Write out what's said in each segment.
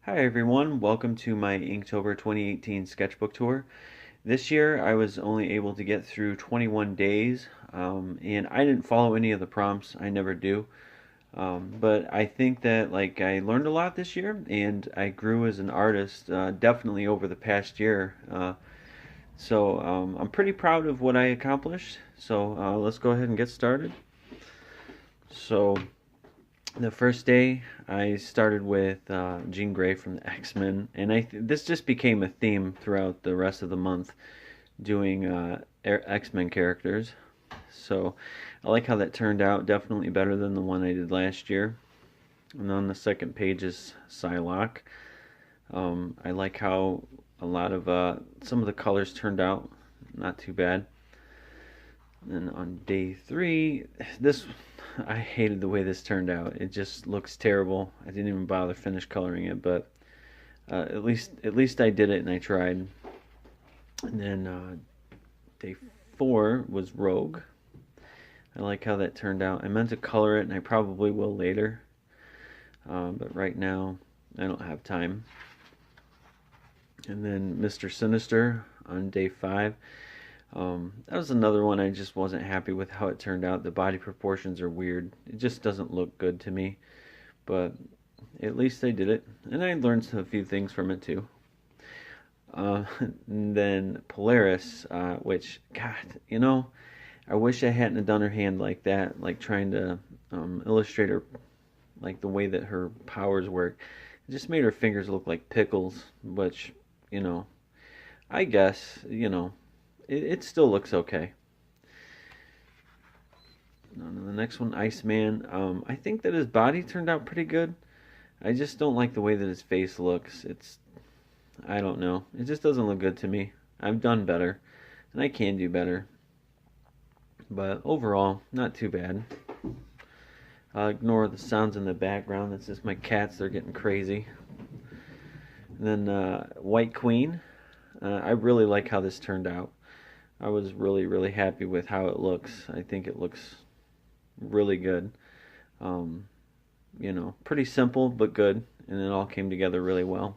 Hi everyone, welcome to my Inktober 2018 sketchbook tour. This year I was only able to get through 21 days, and I didn't follow any of the prompts. I never do. But I think that I learned a lot this year, and I grew as an artist definitely over the past year. So I'm pretty proud of what I accomplished. So let's go ahead and get started. So the first day I started with Jean Grey from the X-Men, and this just became a theme throughout the rest of the month, doing X-Men characters. So I like how that turned out. Definitely better than the one I did last year. And on the second page is Psylocke. I like how a lot of some of the colors turned out not too bad. And on day 3, this I hated the way this turned out. It just looks terrible. I didn't even bother finish coloring it, but at least I did it and I tried. And then day 4 was Rogue. I like how that turned out. I meant to color it, and I probably will later, but right now I don't have time. And then Mr. Sinister on day 5. That was another one I just wasn't happy with how it turned out. The body proportions are weird. It just doesn't look good to me. But at least I did it. And I learned a few things from it too. And then Polaris, which, God, I wish I hadn't done her hand like that. Like trying to illustrate her, like the way that her powers work. It just made her fingers look like pickles, which, I guess, it still looks okay. The next one, Iceman. I think that his body turned out pretty good. I just don't like the way that his face looks. I don't know. It just doesn't look good to me. I've done better, and I can do better. But overall, not too bad. Ignore the sounds in the background. That's just my cats. They're getting crazy. And then White Queen. I really like how this turned out. I was really, really happy with how it looks. I think it looks really good. Um, Pretty simple but good, and it all came together really well.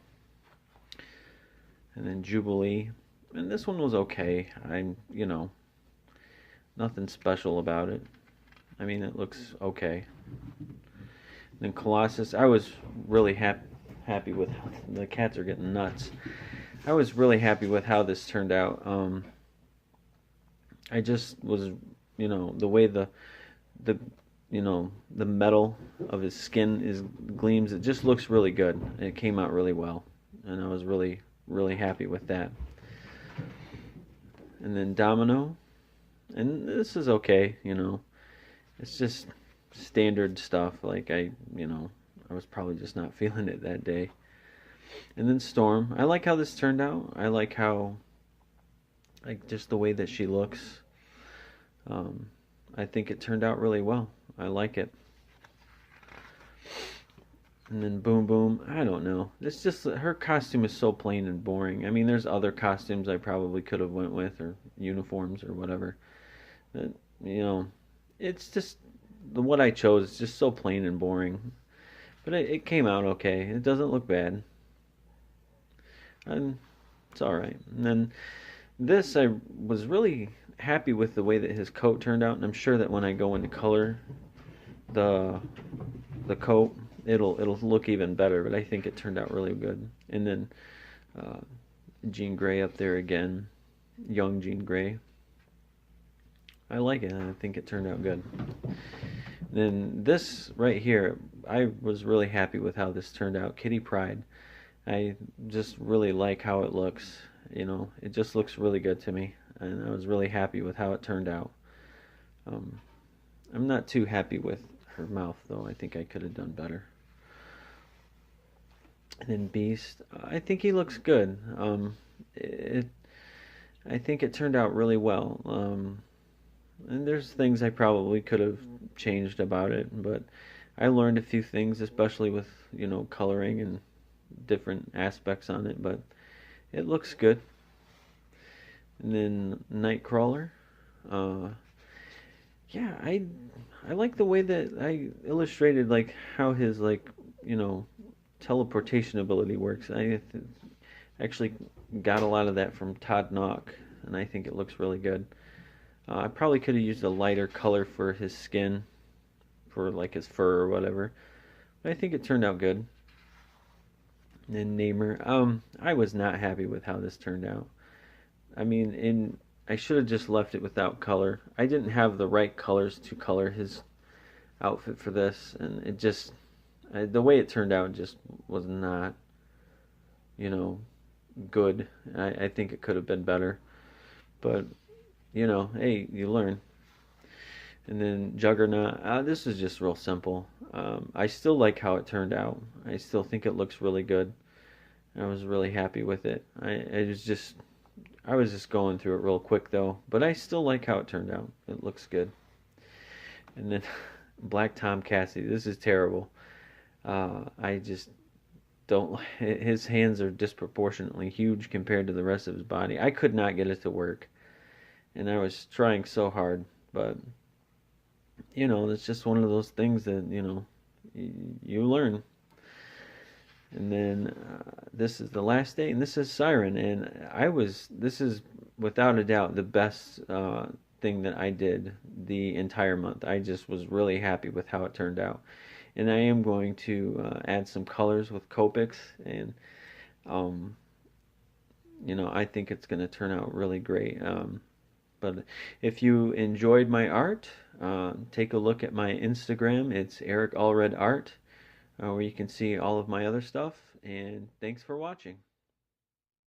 And then Jubilee, and this one was okay. Nothing special about it. I mean, it looks okay. And then Colossus, I was really happy with how the cats are getting nuts. I was really happy with how this turned out. I just was, the way the the metal of his skin is gleams. It just looks really good. It came out really well, and I was really, really happy with that. And then Domino, and this is okay. It's just standard stuff. I was probably just not feeling it that day. And then Storm, I like how this turned out. I like how, just the way that she looks. I think it turned out really well. I like it. And then Boom Boom, I don't know. It's just her costume is so plain and boring. I mean, there's other costumes I probably could have went with, or uniforms or whatever. But, it's just what I chose. It's just so plain and boring. But it came out okay. It doesn't look bad. And it's all right. And then this, I was really happy with the way that his coat turned out, and I'm sure that when I go into color the coat, it'll look even better. But I think it turned out really good. And then uh, Jean Grey up there again, young Jean Grey. I like it. I think it turned out good. Then this right here, I was really happy with how this turned out. Kitty Pryde. I just really like how it looks. It just looks really good to me, and I was really happy with how it turned out. Um, I'm not too happy with her mouth, though. I think I could have done better. And then Beast, I think he looks good. It, I think it turned out really well. And there's things I probably could have changed about it, but I learned a few things, especially with coloring and different aspects on it. But it looks good. And then Nightcrawler. Uh, yeah, I like the way that I illustrated how his you know teleportation ability works. Actually got a lot of that from Todd Knock, and I think it looks really good. I probably could have used a lighter color for his skin, for like his fur or whatever. But I think it turned out good. And Namer, I was not happy with how this turned out. I mean, I should have just left it without color. I didn't have the right colors to color his outfit for this, and it just the way it turned out just was not, you know, good. I think it could have been better, but hey, you learn. And then Juggernaut, this is just real simple. I still like how it turned out. I still think it looks really good. I was really happy with it. I was just going through it real quick though, but I still like how it turned out. It looks good. And then Black Tom Cassidy, this is terrible. I just don't. His hands are disproportionately huge compared to the rest of his body. I could not get it to work, and I was trying so hard, but it's just one of those things that you learn. And then this is the last day, and this is Siren, and this is without a doubt the best thing that I did the entire month. I just was really happy with how it turned out. And I am going to add some colors with Copics, and I think it's going to turn out really great. But if you enjoyed my art, take a look at my Instagram. It's Eric Allred Art, where you can see all of my other stuff. And thanks for watching.